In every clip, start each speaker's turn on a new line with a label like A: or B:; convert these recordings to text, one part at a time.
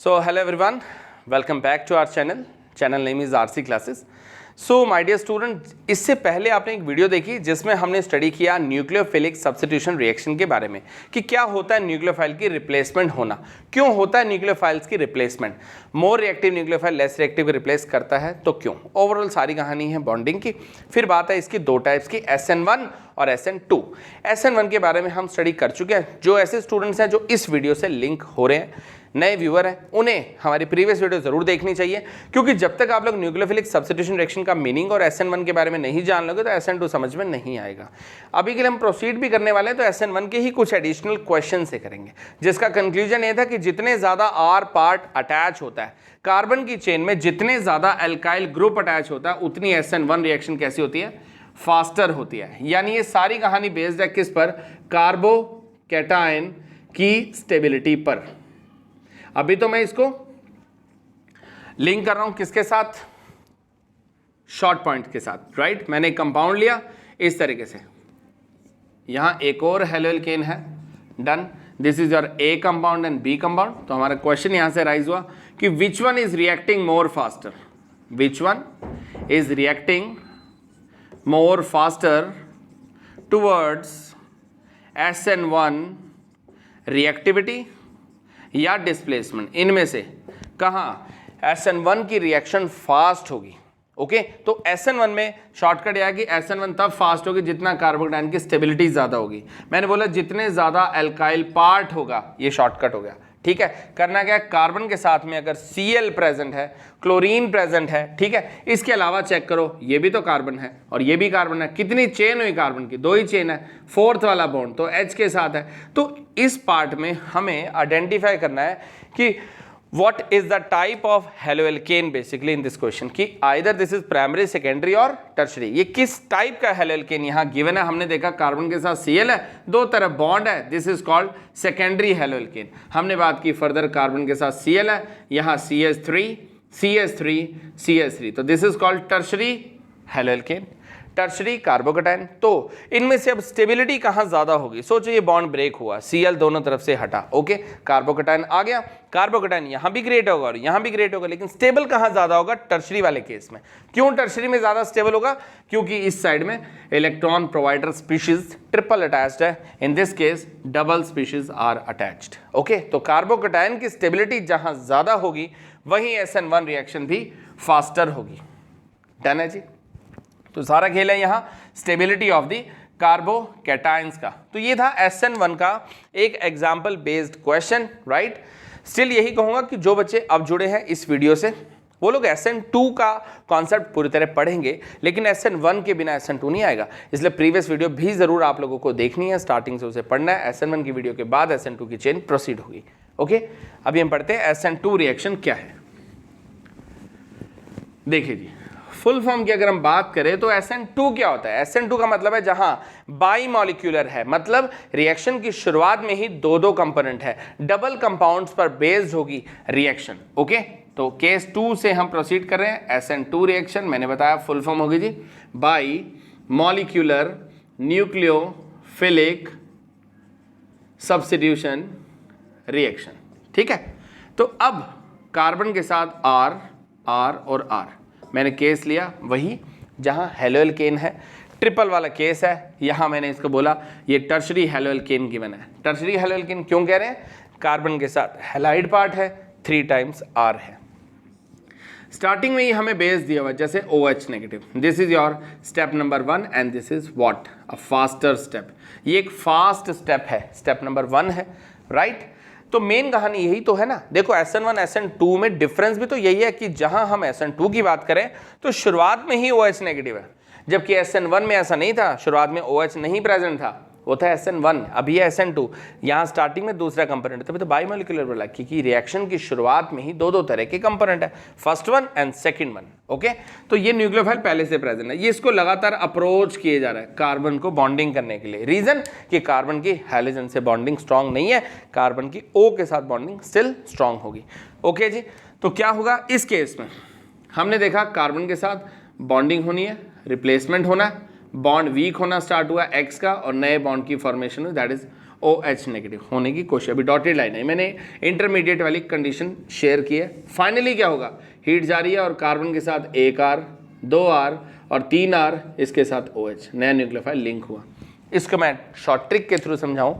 A: So hello everyone, welcome back to our channel. Channel name is RC Classes. So my dear student, इससे पहले आपने एक video देखी जिसमें हमने स्टडी किया न्यूक्लियोफिलिक सब्स्टिट्यूशन रिएक्शन के बारे में कि क्या होता है न्यूक्लियोफाइल की रिप्लेसमेंट होना, क्यों होता है न्यूक्लियोफाइल्स की replacement, more reactive nucleophile less reactive replace करता है तो क्यों, ओवरऑल सारी कहानी है बॉन्डिंग की। फिर बात है इसकी दो टाइप्स की, SN1 और SN2। SN1 के बारे में हम स्टडी कर चुके हैं। जो ऐसे स्टूडेंट्स हैं जो इस वीडियो से लिंक हो रहे हैं, नए व्यूअर हैं, उन्हें हमारी प्रीवियस वीडियो जरूर देखनी चाहिए, क्योंकि जब तक आप लोग न्यूक्लियोफिलिक सब्स्टिट्यूशन रिएक्शन का मीनिंग और SN1 के बारे में नहीं जान लोगे तो SN2 समझ में नहीं आएगा। अभी के लिए हम प्रोसीड भी करने वाले हैं तो SN1 के ही कुछ एडिशनल क्वेश्चन से करेंगे, जिसका कंक्लूजन ये था कि जितने ज्यादा R पार्ट अटैच होता है कार्बन की चेन में, जितने ज्यादा एल्काइल ग्रुप अटैच होता है, उतनी SN1 रिएक्शन कैसी होती है, फास्टर होती है। यानी ये सारी कहानी बेस्ड है किस पर, कार्बोकैटायन की स्टेबिलिटी पर। अभी तो मैं इसको लिंक कर रहा हूं किसके साथ, शॉर्ट पॉइंट के साथ, राइट। मैंने एक कंपाउंड लिया इस तरीके से, यहां एक और हेलोएल्केन है, done. This is your A compound and B compound. तो हमारा क्वेश्चन यहां से राइज हुआ कि which one is reacting more faster, which one is reacting more faster towards SN1 reactivity या डिस्प्लेसमेंट। इनमें से कहाँ SN1 की रिएक्शन फास्ट होगी। ओके, तो SN1 में शॉर्टकट यह है कि SN1 तब फास्ट होगी जितना कार्बोकैटायन की स्टेबिलिटी ज्यादा होगी। मैंने बोला जितने ज्यादा एल्काइल पार्ट होगा, ये शॉर्टकट हो गया, ठीक है। करना क्या है, कार्बन के साथ में अगर Cl प्रेजेंट है, क्लोरीन प्रेजेंट है, ठीक है, इसके अलावा चेक करो ये भी तो कार्बन है और ये भी कार्बन है। कितनी चेन हुई कार्बन की, दो ही चेन है, फोर्थ वाला बॉन्ड तो H के साथ है। तो इस पार्ट में हमें आइडेंटिफाई करना है कि what is the type of haloalkane basically in this question, कि either this is primary, secondary और tertiary। ये किस टाइप का haloalkane यहाँ given है। हमने देखा कार्बन के साथ Cl है, दो तरफ बॉन्ड है, this is called secondary haloalkane। हमने बात की फर्दर कार्बन के साथ Cl है, यहाँ CH3 CH3 CH3, तो this is called tertiary haloalkane, tertiary carbocation. तो इनमें से अब स्टेबिलिटी कहाँ ज्यादा होगी, सोचो ये बॉन्ड ब्रेक हुआ, Cl दोनों तरफ से हटा, ओके, कार्बोकैटायन आ गया, कार्बोकैटायन यहाँ भी क्रिएट होगा और यहाँ भी क्रिएट होगा, लेकिन स्टेबल कहाँ ज्यादा होगा, टर्शरी वाले केस में। क्यों टर्शरी में ज्यादा स्टेबल होगा, क्योंकि इस साइड में electron provider species triple attached है, in this case double species are attached. Okay, तो कार्बोकैटायन की स्टेबिलिटी जहां ज्यादा होगी वहीं SN1 रिएक्शन भी फास्टर होगी। डन है जी। तो सारा खेल है यहाँ स्टेबिलिटी ऑफ द कार्बोकैटायंस का। तो ये था SN1 का एक example based question, right. Still यही कहूंगा कि जो बच्चे अब जुड़े हैं इस वीडियो से वो लोग SN2 का कॉन्सेप्ट पूरी तरह पढ़ेंगे, लेकिन SN1 के बिना SN2 नहीं आएगा। इसलिए प्रीवियस वीडियो भी जरूर आप लोगों को देखनी है, स्टार्टिंग से उसे पढ़ना है। SN1 की वीडियो के बाद SN2 की चेन प्रोसीड होगी। ओके, अभी हम पढ़ते हैं SN2 रिएक्शन क्या है। देखिए जी, फुल फॉर्म की अगर हम बात करें तो SN2 क्या होता है। SN2 का मतलब है जहां बाई मॉलिक्यूलर है, मतलब रिएक्शन की शुरुआत में ही दो दो कंपोनेंट है, डबल कंपाउंड्स पर बेस्ड होगी रिएक्शन। ओके, तो केस 2 से हम प्रोसीड कर रहे हैं। SN2 रिएक्शन मैंने बताया फुल फॉर्म होगी जी bimolecular nucleophilic substitution reaction, ठीक है। तो अब कार्बन के साथ R और R, मैंने केस लिया वही जहां हेलोएल्केन है, ट्रिपल वाला केस है। यहां मैंने इसको बोला ये टर्शरी हेलोएल्केन गिवन है। टर्शरी हेलोएल्केन क्यों कह रहे हैं, कार्बन के साथ हैलाइड पार्ट है, 3 टाइम्स R है। स्टार्टिंग में ही हमें बेस दिया हुआ जैसे OH negative, this is your step number 1 and this is what, a faster step. ये एक फास्ट स्टेप है, स्टेप नंबर 1 है, राइट। तो मेन कहानी यही तो है ना। देखो SN1 SN2 में डिफरेंस भी तो यही है कि जहां हम SN2 की बात करें तो शुरुआत में ही OH नेगेटिव है, जबकि SN1 में ऐसा नहीं था, शुरुआत में OH नहीं प्रेजेंट था, वो था SN1, अभी है SN2। यहाँ स्टार्टिंग में दूसरा कंपोनेंट है, तभी तो बाईमॉलिक्यूलर बोला, क्योंकि रिएक्शन की शुरुआत में ही दो दो तरह के कंपोनेंट है, first one and second one. Okay, तो ये न्यूक्लियोफाइल पहले से प्रेजेंट है, ये इसको लगातार अप्रोच किए जा रहा है कार्बन को बॉन्डिंग करने के लिए। रीजन कि कार्बन की हैलोजन से बॉन्डिंग स्ट्रांग नहीं है, कार्बन की O के साथ बॉन्डिंग स्टिल स्ट्रांग होगी। ओके जी, तो क्या होगा इस केस में, हमने देखा कार्बन के साथ बॉन्डिंग होनी है, रिप्लेसमेंट होना है, बॉन्ड वीक होना स्टार्ट हुआ X का और नए बॉन्ड की फॉर्मेशन हुई, दैट इज OH नेगेटिव होने की कोशिश। अभी डॉटेड लाइन है, मैंने इंटरमीडिएट वाली कंडीशन शेयर की है। फाइनली क्या होगा, हीट जा रही है और कार्बन के साथ 1 R 2 R और 3 R इसके साथ OH, नया न्यूक्लियोफाइल लिंक हुआ। इसको मैं शॉर्ट ट्रिक के थ्रू समझाऊं,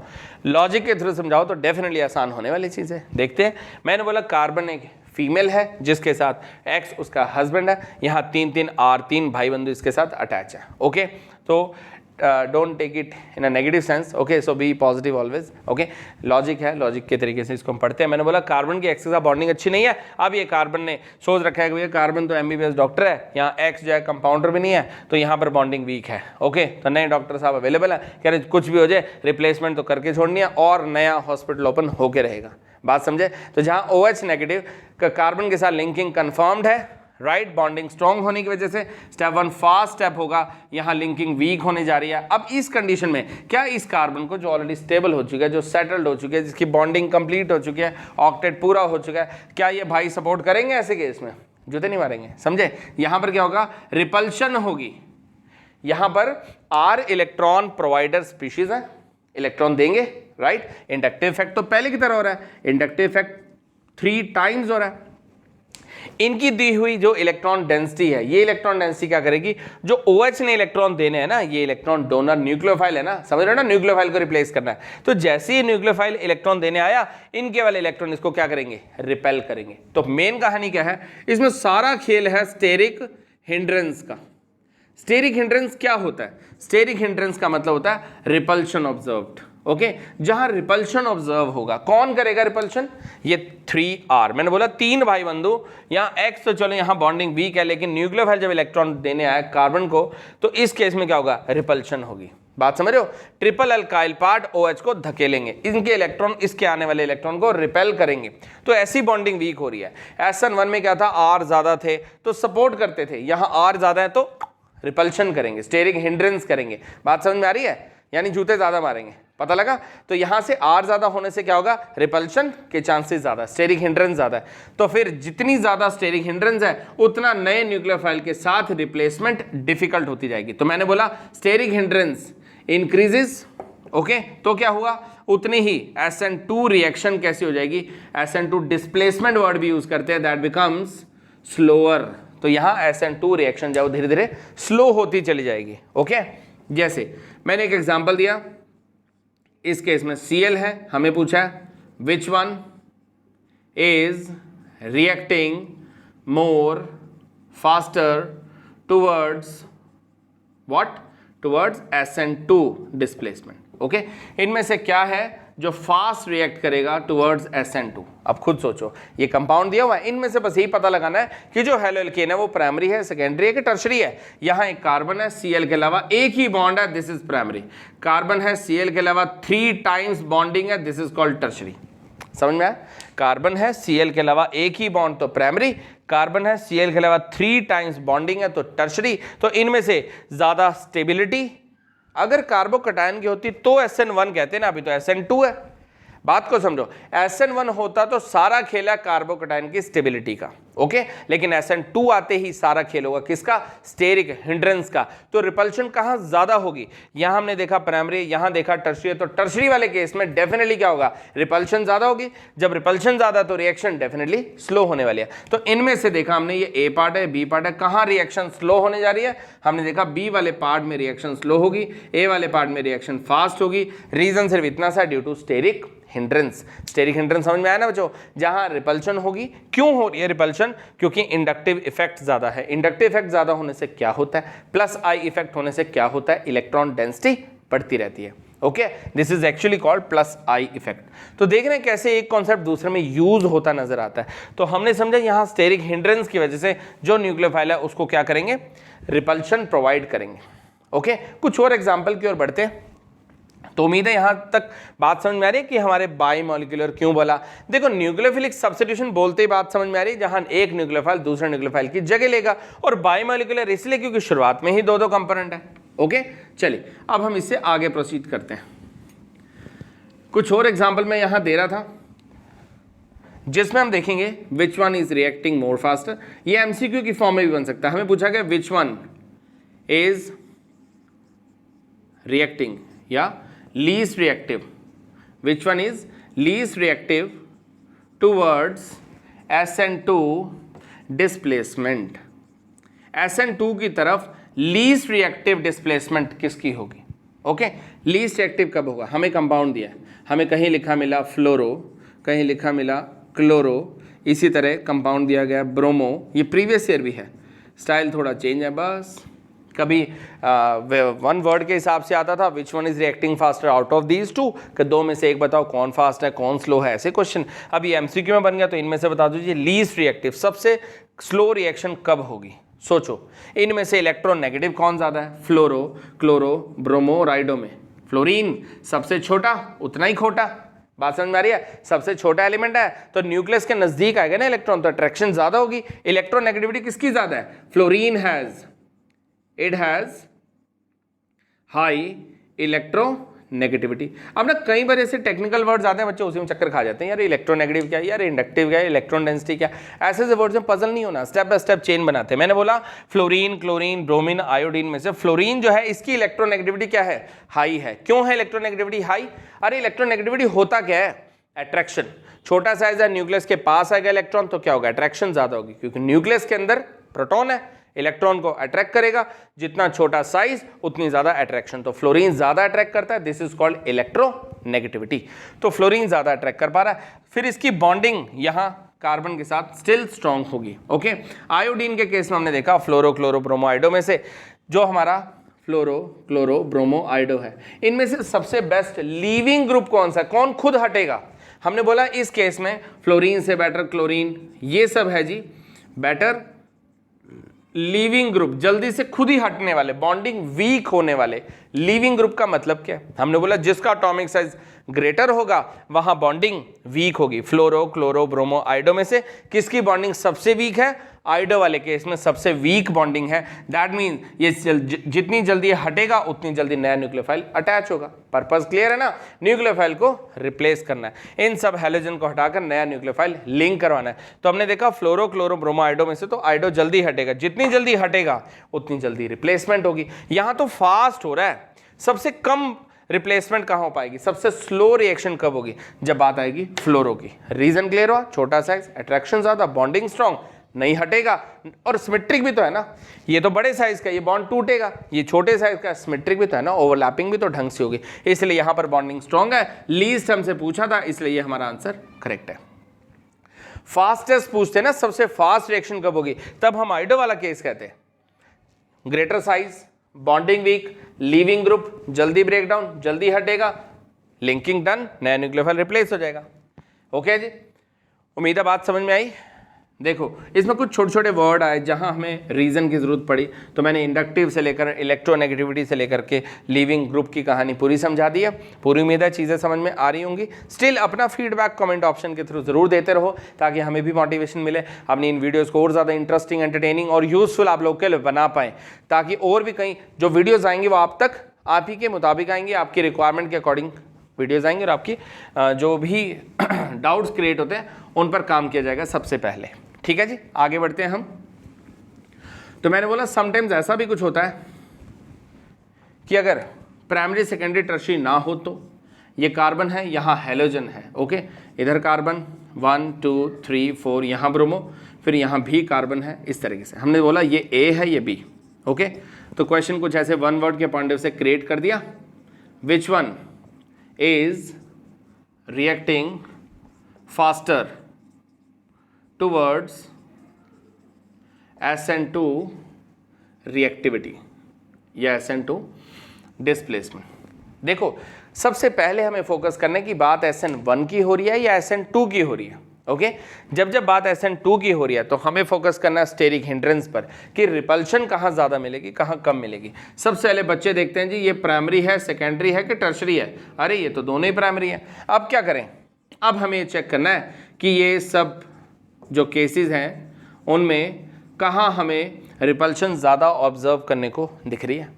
A: लॉजिक के थ्रू समझाऊं तो डेफिनेटली आसान होने वाली चीज़ है। देखते हैं, मैंने बोला कार्बन एक फीमेल है जिसके साथ X उसका हस्बैंड है, यहाँ 3 R 3 भाई बंधु इसके साथ अटैच है। ओके, तो don't take it in a negative sense, okay, so be positive always. Okay, logic है, लॉजिक के तरीके से इसको हम पढ़ते हैं। मैंने बोला कार्बन की एक्स के साथ बॉन्डिंग अच्छी नहीं है। अब ये कार्बन ने सोच रखा है कि भैया कार्बन तो MBBS डॉक्टर है, यहाँ एक्स जो है कंपाउंडर भी नहीं है, तो यहाँ पर बॉन्डिंग वीक है। ओके, तो नए डॉक्टर साहब अवेलेबल है, कह रहे कुछ भी हो जाए रिप्लेसमेंट तो करके छोड़नी है और नया हॉस्पिटल ओपन होके रहेगा। बात समझे? तो जहाँ OH नेगेटिव का कार्बन के साथ लिंकिंग कंफर्म्ड है, राइट, बॉन्डिंग स्ट्रॉन्ग होने की वजह से स्टेप 1 फास्ट स्टेप होगा, यहाँ लिंकिंग वीक होने जा रही है। अब इस कंडीशन में क्या इस कार्बन को जो ऑलरेडी स्टेबल हो चुका है, जो सेटल्ड हो चुकी है, जिसकी बॉन्डिंग कंप्लीट हो चुकी है, ऑक्टेट पूरा हो चुका है, क्या ये भाई सपोर्ट करेंगे? ऐसे केस में जूते नहीं मारेंगे, समझे? यहाँ पर क्या होगा, रिपल्शन होगी। यहाँ पर R इलेक्ट्रॉन प्रोवाइडर स्पीशीज है, इलेक्ट्रॉन देंगे, राइट। इंडक्टिव इफेक्ट तो पहले की तरह हो रहा है, इंडक्टिव इफेक्ट 3 टाइम्स हो रहा है। इनकी दी हुई जो इलेक्ट्रॉन डेंसिटी है, ये इलेक्ट्रॉन डेंसिटी क्या करेगी, जो OH ने इलेक्ट्रॉन देने हैं ना, ये इलेक्ट्रॉन डोनर न्यूक्लियोफाइल है ना, समझ रहे हो ना, न्यूक्लियोफाइल को रिप्लेस करना है। तो जैसे ही न्यूक्लियोफाइल इलेक्ट्रॉन देने आया, इनके वाले इलेक्ट्रॉन इसको क्या करेंगे, रिपेल करेंगे। तो मेन कहानी क्या है इसमें, सारा खेल है स्टेरिक हिंड्रेंस का। स्टेरिक हिंड्रेंस क्या होता है? स्टेरिक हिंड्रेंस का मतलब होता है रिपल्शन ऑब्जर्व्ड। ओके, जहां रिपल्शन ऑब्जर्व होगा, कौन करेगा रिपल्शन? ये 3R, मैंने बोला 3 भाई बंधु, यहाँ X तो चलो यहाँ बॉन्डिंग वीक है, लेकिन न्यूक्लियोफाइल जब इलेक्ट्रॉन देने आया कार्बन को, तो इस केस में क्या होगा, रिपल्शन होगी। बात समझ रहे हो? ट्रिपल अल्काइल पार्ट OH को धकेलेंगे, इनके इलेक्ट्रॉन इसके आने वाले इलेक्ट्रॉन को रिपेल करेंगे, तो ऐसी बॉन्डिंग वीक हो रही है। SN1 में क्या था, R ज्यादा थे तो सपोर्ट करते थे, यहाँ R ज्यादा है तो रिपल्शन करेंगे, स्टेरिक हिंड्रेंस करेंगे। बात समझ में आ रही है? यानी जूते ज्यादा मारेंगे, पता लगा? तो यहां से R ज्यादा होने से क्या होगा, रिपल्शन के चांसेस ज्यादा, स्टेरिक हिंड्रेंस ज्यादा है। तो फिर जितनी ज्यादा स्टेरिक हिंड्रेंस है, उतना नए न्यूक्लियोफाइल के साथ रिप्लेसमेंट डिफिकल्ट होती जाएगी। तो मैंने बोला स्टेरिक हिंड्रेंस इंक्रीजेस, ओके, तो क्या हुआ, उतनी ही SN2 रिएक्शन कैसी हो जाएगी, SN2 डिस्प्लेसमेंट वर्ड भी यूज करते हैं, दैट बिकम्स स्लोअर। तो यहां SN2 रिएक्शन जाओ धीरे धीरे स्लो होती चली जाएगी। ओके, जैसे मैंने एक एग्जांपल दिया, इस केस में Cl है, हमें पूछा है विच one is reacting more faster towards what, towards SN2 displacement. Okay, इनमें से क्या है जो फास्ट रिएक्ट करेगा टुवर्ड्स SN2? अब खुद सोचो, ये कंपाउंड दिया हुआ है, इनमें से बस यही पता लगाना है कि जो हेलो एल्केन है वो प्राइमरी है, सेकेंडरी है कि टर्शरी है। यहाँ एक कार्बन है, Cl के अलावा एक ही बॉन्ड है, दिस इज प्राइमरी। कार्बन है, Cl के अलावा 3 टाइम्स बॉन्डिंग है, दिस इज कॉल्ड टर्शरी। समझ में आया? कार्बन है, Cl के अलावा एक ही बॉन्ड तो प्राइमरी, कार्बन है, Cl के अलावा 3 टाइम्स बॉन्डिंग है तो टर्शरी। तो इनमें से ज्यादा स्टेबिलिटी अगर कार्बोकटायन की होती तो SN1 कहते ना, अभी तो SN2 है। बात को समझो, SN1 होता तो सारा खेल है कार्बोकटायन की स्टेबिलिटी का, ओके, लेकिन SN2 आते ही सारा खेल होगा किसका, स्टेरिक हिंड्रेंस का। तो रिपल्शन कहां ज्यादा होगी, यहां हमने देखा प्राइमरी, यहां देखा टर्शरी, तो टर्शरी वाले केस में डेफिनेटली क्या होगा, रिपल्शन ज्यादा होगी। जब रिपल्शन ज्यादा तो रिएक्शन डेफिनेटली स्लो होने वाली है। तो इनमें से देखा हमने, ये A पार्ट है, B पार्ट है, कहां रिएक्शन स्लो होने जा रही है, हमने देखा B वाले पार्ट में रिएक्शन स्लो होगी, A वाले पार्ट में रिएक्शन फास्ट होगी। रीजन सिर्फ इतना सा, due to steric hindrance. Steric hindrance समझ में आया ना बच्चों, जहां रिपल्शन होगी। क्यों हो रही है रिपल्शन? क्योंकि इंडक्टिव इफेक्ट ज्यादा है। इंडक्टिव इफेक्ट ज्यादा होने से क्या होता है, प्लस I इफेक्ट होने से क्या होता है, इलेक्ट्रॉन डेंसिटी बढ़ती रहती है। Okay, this is actually called plus I effect. तो देख रहे हैं कैसे एक कॉन्सेप्ट दूसरे में यूज होता नजर आता है। तो हमने समझा यहाँ स्टेरिक हिंड्रेंस की वजह से जो न्यूक्लियोफाइल है उसको क्या करेंगे, रिपल्शन प्रोवाइड करेंगे। ओके, कुछ और एग्जाम्पल की ओर बढ़ते हैं। तो उम्मीद है यहां तक बात समझ में आ रही है कि हमारे बाइमॉलिक्यूलर क्यों बोला। देखो, न्यूक्लियोफिलिक सब्स्टिट्यूशन बोलते ही बात समझ में आ रही है, जहां एक न्यूक्लियोफाइल दूसरे न्यूक्लियोफाइल की जगह लेगा, और बाइमॉलिक्यूलर इसलिए क्योंकि शुरुआत में ही दो कंपोनेंट है। ओके, चलिए अब हम इससे आगे प्रोसीड करते हैं। कुछ और एग्जाम्पल मैं यहां दे रहा था जिसमें हम देखेंगे विच one is reacting more faster. ये MCQ की फॉर्म में भी बन सकता है। हमें पूछा गया विच वन इज रिएक्टिंग या least reactive which one is least reactive towards SN2 displacement. SN2 की तरफ लीस्ट रिएक्टिव डिस्प्लेसमेंट किसकी होगी? ओके, लीस्ट रिएक्टिव कब होगा? हमें कंपाउंड दिया है, हमें कहीं लिखा मिला फ्लोरो, कहीं लिखा मिला क्लोरो, इसी तरह कंपाउंड दिया गया ब्रोमो, ये प्रीवियस ईयर भी है, स्टाइल थोड़ा चेंज है बस। कभी वन वर्ड के हिसाब से आता था, विच one is reacting faster out of these two, कि दो में से एक बताओ कौन फास्ट है कौन स्लो है, ऐसे क्वेश्चन। अब ये MCQ में बन गया, तो इनमें से बता दीजिए लीस्ट रिएक्टिव, सबसे स्लो रिएक्शन कब होगी? सोचो, इनमें से इलेक्ट्रोनेगेटिव कौन ज़्यादा है? फ्लोरो, क्लोरो, ब्रोमो, राइडो में फ्लोरीन सबसे छोटा, उतना ही खोटा। बात समझ में आ रही है? सबसे छोटा एलिमेंट है तो न्यूक्लियस के नजदीक आएगा ना इलेक्ट्रॉन, तो अट्रैक्शन ज्यादा होगी। इलेक्ट्रोनेगेटिविटी किसकी ज्यादा है? Fluorine it has high electronegativity. अब ना कई बार ऐसे टेक्निकल वर्ड्स आते हैं, बच्चे उसी में चक्कर खा जाते हैं, यार इलेक्ट्रोनेगेटिव क्या है, यार इंडक्टिव क्या है, इलेक्ट्रॉन डेंसिटी क्या है, ऐसे ऐसे वर्ड्स में पजल नहीं होना, स्टेप बाय स्टेप चेन बनाते हैं। मैंने बोला फ्लोरीन, क्लोरीन, ब्रोमीन, आयोडीन में से फ्लोरीन जो है इसकी इलेक्ट्रोनेगेटिविटी क्या है? हाई है। क्यों है इलेक्ट्रोनेगेटिविटी हाई? अरे इलेक्ट्रोनेगेटिविटी होता क्या है? अट्रैक्शन। छोटा साइज है, न्यूक्लियस के पास आएगा इलेक्ट्रॉन तो क्या होगा? अट्रैक्शन ज्यादा होगी, क्योंकि न्यूक्लियस के अंदर प्रोटॉन है, इलेक्ट्रॉन को अट्रैक्ट करेगा, जितना छोटा साइज उतनी ज्यादा अट्रैक्शन, तो फ्लोरीन ज्यादा अट्रैक्ट करता है, दिस इज कॉल्ड इलेक्ट्रोनेगेटिविटी। तो फ्लोरीन ज्यादा अट्रैक्ट कर पा रहा है। फिर इसकी बॉन्डिंग यहां कार्बन के साथ स्टिल स्ट्रॉन्ग होगी। ओके, आयोडीन के केस में हमने देखा फ्लोरो, क्लोरो, ब्रोमो, आयोडो में से जो हमारा फ्लोरो, क्लोरो, ब्रोमो, आयोडो है, इनमें से सबसे बेस्ट लीविंग ग्रुप कौन सा? कौन खुद हटेगा? हमने बोला इस केस में फ्लोरीन से बेटर क्लोरीन, ये सब है जी बेटर लीविंग ग्रुप, जल्दी से खुद ही हटने वाले, बॉन्डिंग वीक होने वाले। लीविंग ग्रुप का मतलब क्या है? हमने बोला जिसका एटॉमिक साइज ग्रेटर होगा वहां बॉन्डिंग वीक होगी। फ्लोरो, क्लोरो, ब्रोमो, आयोडो में से किसकी बॉन्डिंग सबसे वीक है? आयोडो वाले केस में सबसे वीक बॉन्डिंग है। दैट मीन ये जितनी जल्दी हटेगा उतनी जल्दी नया न्यूक्लियोफाइल अटैच होगा। पर्पस क्लियर है ना? न्यूक्लियोफाइल को रिप्लेस करना है, इन सब हैलोजन को हटाकर नया न्यूक्लियोफाइल लिंक करवाना है। तो हमने देखा फ्लोरो, क्लोरो, ब्रोमो, आयोडो में से तो आयोडो जल्दी हटेगा, जितनी जल्दी हटेगा उतनी जल्दी रिप्लेसमेंट होगी। यहां तो फास्ट हो रहा है, सबसे कम रिप्लेसमेंट कहां हो पाएगी? सबसे स्लो रिएक्शन कब होगी? जब बात आएगी फ्लोरो की। रीजन क्लियर हुआ? छोटा साइज, अट्रैक्शन ज्यादा, बॉन्डिंग स्ट्रॉन्ग, नहीं हटेगा, और सिमेट्रिक भी तो है ना। ये तो बड़े साइज का, ये बॉन्ड टूटेगा, ये छोटे साइज का, सिमेट्रिक भी तो है ना, ओवरलैपिंग भी तो ढंग से होगी, इसलिए यहां पर बॉन्डिंग स्ट्रॉन्ग है। लीस्ट हमसे पूछा था, इसलिए ये हमारा आंसर करेक्ट है। फास्टेस्ट पूछते हैं ना, सबसे फास्ट रिएक्शन कब होगी, तब हम आयोडो वाला केस कहते हैं। Greater size, bonding weak, leaving group, जल्दी ब्रेक डाउन, जल्दी हटेगा, लिंकिंग डन, नया न्यूक्लियोफाइल रिप्लेस हो जाएगा। ओके जी, उम्मीद है बात समझ में आई। देखो इसमें कुछ छोटे छोटे वर्ड आए जहां हमें रीजन की जरूरत पड़ी, तो मैंने इंडक्टिव से लेकर इलेक्ट्रोनेगेटिविटी से लेकर के लिविंग ग्रुप की कहानी पूरी समझा दी है। पूरी उम्मीद है चीज़ें समझ में आ रही होंगी। स्टिल अपना फीडबैक कमेंट ऑप्शन के थ्रू जरूर देते रहो, ताकि हमें भी मोटिवेशन मिले अपनी इन वीडियोज़ को और ज़्यादा इंटरेस्टिंग, एंटरटेनिंग और यूजफुल आप लोग के लिए बना पाएँ, ताकि और भी कहीं जो वीडियोज़ आएंगी वो आप तक आप ही के मुताबिक आएंगी, आपकी रिक्वायरमेंट के अकॉर्डिंग वीडियोज़ आएंगे, और आपकी जो भी डाउट्स क्रिएट होते हैं उन पर काम किया जाएगा सबसे पहले। ठीक है जी, आगे बढ़ते हैं हम। तो मैंने बोला समटाइम्स ऐसा भी कुछ होता है कि अगर प्राइमरी, सेकेंडरी, टर्शियरी ना हो तो ये कार्बन है, यहाँ हैलोजन है। ओके, इधर कार्बन 1 2 3 4, यहाँ ब्रोमो, फिर यहाँ भी कार्बन है। इस तरीके से हमने बोला ये ए है, ये बी। ओके, तो क्वेश्चन कुछ ऐसे वन वर्ड के पॉइंट से क्रिएट कर दिया। विच one is reacting faster towards SN2 reactivity या SN2 displacement। देखो सबसे पहले हमें फोकस करने की बात SN1 की हो रही है या SN2 की हो रही है। ओके, जब बात SN2 की हो रही है तो हमें फोकस करना है स्टेरिक हिंड्रेंस पर, कि रिपल्शन कहाँ ज़्यादा मिलेगी, कहाँ कम मिलेगी। सबसे पहले बच्चे देखते हैं जी ये प्राइमरी है, सेकेंडरी है कि टर्शरी है। अरे ये तो दोनों ही प्राइमरी है। अब क्या करें? अब हमें चेक करना है कि ये सब जो केसेस हैं उनमें कहाँ हमें रिपल्शन ज़्यादा ऑब्जर्व करने को दिख रही है।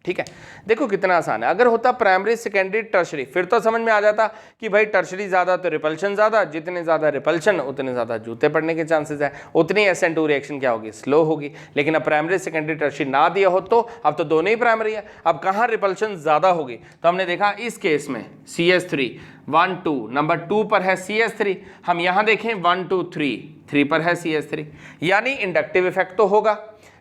A: ठीक है, देखो कितना आसान है। अगर होता प्राइमरी सेकेंडरी टर्शरी फिर तो समझ में आ जाता कि भाई टर्शरी ज़्यादा तो रिपल्शन ज़्यादा, जितने ज़्यादा रिपल्शन उतने ज़्यादा जूते पड़ने के चांसेस है, उतनी SN2 रिएक्शन क्या होगी, स्लो होगी। लेकिन अब प्राइमरी सेकेंडरी टर्शरी ना दिया हो तो अब तो दोनों ही प्राइमरी है, अब कहाँ रिपल्शन ज़्यादा होगी। तो हमने देखा इस केस में CH3 1 2 नंबर 2 पर है CH3, हम यहाँ देखें 1 2 3 पर है CH3, यानी इंडक्टिव इफेक्ट तो होगा,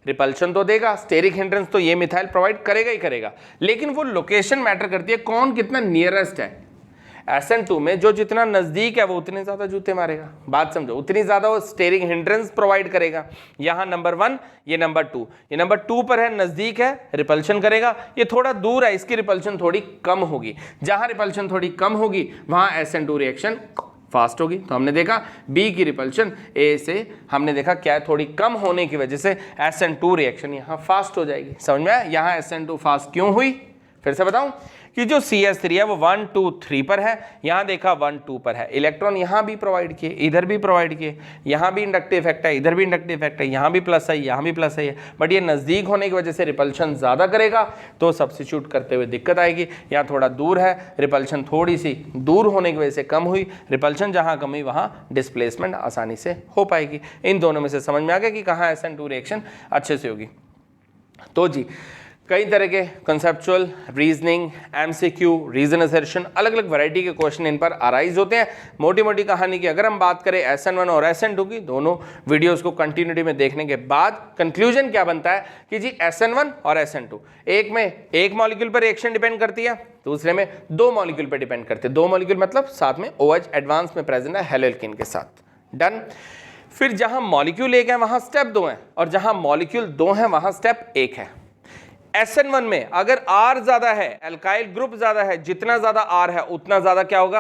A: रिपल्शन तो देगा, स्टेरिक हिंड्रेंस तो ये मिथाइल प्रोवाइड करेगा ही करेगा। लेकिन वो लोकेशन मैटर करती है, कौन कितना नियरेस्ट है। SN2 में जो जितना नजदीक है वो उतने ज्यादा जूते मारेगा, बात समझो, उतनी ज्यादा वो स्टेरिक हिंड्रेंस प्रोवाइड करेगा। यहाँ नंबर 1 ये नंबर 2, ये नंबर 2 पर है, नजदीक है, रिपल्शन करेगा। ये थोड़ा दूर है, इसकी रिपल्शन थोड़ी कम होगी। जहां रिपल्शन थोड़ी कम होगी वहां SN2 रिएक्शन फास्ट होगी। तो हमने देखा बी की रिपल्शन ए से हमने देखा क्या है, थोड़ी कम होने की वजह से SN2 रिएक्शन यहाँ फास्ट हो जाएगी। समझ में आया यहाँ SN2 फास्ट क्यों हुई। फिर से बताऊं कि जो CH3 है वो 1 2 3 पर है, यहाँ देखा 1 2 पर है। इलेक्ट्रॉन यहाँ भी प्रोवाइड किए, इधर भी प्रोवाइड किए, यहाँ भी इंडक्टिव इफेक्ट है, इधर भी इंडक्टिव इफेक्ट है, यहाँ भी प्लस है, यहाँ भी प्लस है, बट ये नज़दीक होने की वजह से रिपल्शन ज़्यादा करेगा, तो सब्स्टिट्यूट करते हुए दिक्कत आएगी। यहाँ थोड़ा दूर है, रिपल्शन थोड़ी सी दूर होने की वजह से कम हुई, रिपल्शन जहाँ कम हुई वहाँ डिस्प्लेसमेंट आसानी से हो पाएगी। इन दोनों में से समझ में आ गया कि कहाँ SN2 रिएक्शन अच्छे से होगी। तो जी कई तरह के conceptual, reasoning, MCQ, reason assertion, अलग अलग वैरायटी के क्वेश्चन इन पर अराइज होते हैं। मोटी मोटी कहानी की अगर हम बात करें SN1 और SN2 की, दोनों वीडियोस को कंटिन्यूटी में देखने के बाद कंक्लूजन क्या बनता है कि जी SN1 और SN2 एक में एक मॉलिक्यूल पर रिएक्शन डिपेंड करती है, दूसरे में 2 मॉलिक्यूल पर डिपेंड करते हैं। 2 मॉलिक्यूल मतलब साथ में OH एडवांस में प्रेजेंट है हेलोल्केन के साथ। डन। फिर जहां मॉलिक्यूल 1 है वहां स्टेप 2 है, और जहां मॉलिक्यूल 2 है वहां स्टेप 1 है। SN1 में अगर R ज्यादा है, एल्काइल ग्रुप ज्यादा है, जितना ज्यादा R है उतना ज्यादा क्या होगा,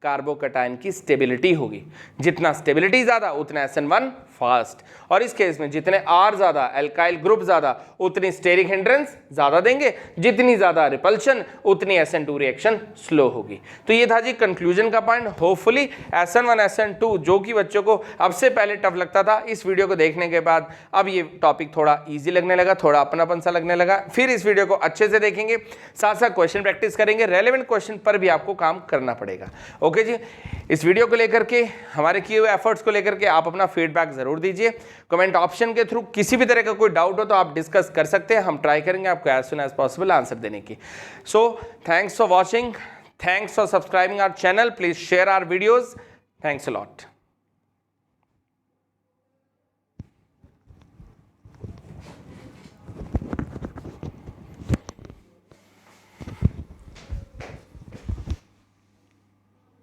A: कार्बोकैटायन की स्टेबिलिटी होगी। जितना स्टेबिलिटी ज्यादा उतना SN1 फास्ट, और इस केस में जितने R ज्यादा, एल्काइल ग्रुप ज्यादा, उतनी स्टेरिक हिंड्रेंस ज्यादा देंगे, जितनी ज्यादा रिपल्शन उतनी SN2 रिएक्शन स्लो होगी। तो ये था जी कंक्लूजन का पॉइंट। होपफुली SN1 SN2 जो कि बच्चों को अब से पहले टफ लगता था, इस वीडियो को देखने के बाद अब ये टॉपिक थोड़ा ईजी लगने लगा, थोड़ा अपनापन सा लगने लगा। फिर इस वीडियो को अच्छे से देखेंगे, साथ साथ क्वेश्चन प्रैक्टिस करेंगे, रेलेवेंट क्वेश्चन पर भी आपको काम करना पड़ेगा। ओके जी, इस वीडियो को लेकर के, हमारे किए हुए एफर्ट्स को लेकर के आप अपना फीडबैक जरूर दीजिए। कमेंट ऑप्शन के थ्रू किसी भी तरह का कोई डाउट हो तो आप डिस्कस कर सकते हैं, हम ट्राई करेंगे आपको as soon as possible answer देने की। So thanks for watching, thanks for subscribing our channel, please share our videos, thanks a lot.